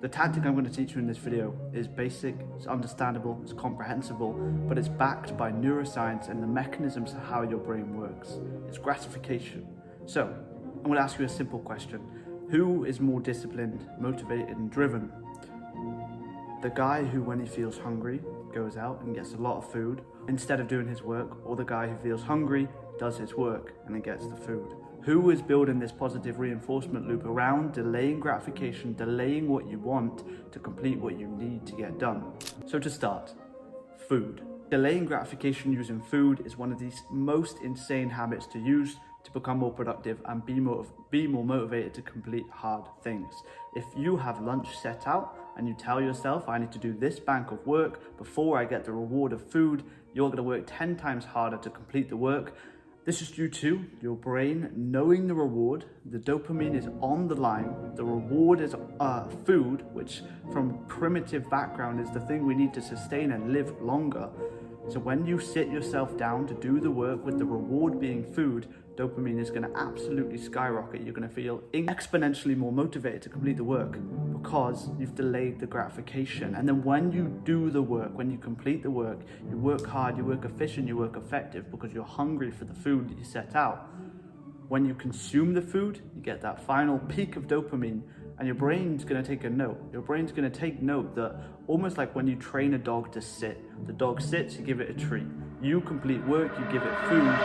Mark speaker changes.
Speaker 1: The tactic I'm going to teach you in this video is basic, it's understandable, it's comprehensible, but it's backed by neuroscience and the mechanisms of how your brain works. It's gratification. So, I'm going to ask you a simple question. Who is more disciplined, motivated, and driven? The guy who, when he feels hungry, goes out and gets a lot of food instead of doing his work, or the guy who feels hungry, does his work, and then gets the food? Who is building this positive reinforcement loop around delaying gratification, delaying what you want to complete what you need to get done? So to start, food. Delaying gratification using food is one of the most insane habits to use to become more productive and be more motivated to complete hard things. If you have lunch set out and you tell yourself, I need to do this bank of work before I get the reward of food, you're going to work 10 times harder to complete the work. This is due to your brain knowing the reward. The dopamine is on the line. The reward is food, which from primitive background is the thing we need to sustain and live longer. So when you sit yourself down to do the work with the reward being food, dopamine is going to absolutely skyrocket. You're going to feel exponentially more motivated to complete the work because you've delayed the gratification. And then when you do the work, when you complete the work, you work hard, you work efficient, you work effective because you're hungry for the food that you set out. When you consume the food, you get that final peak of dopamine and your brain's going to take a note. Your brain's going to take note that almost like when you train a dog to sit, the dog sits, you give it a treat. You complete work, you give it food.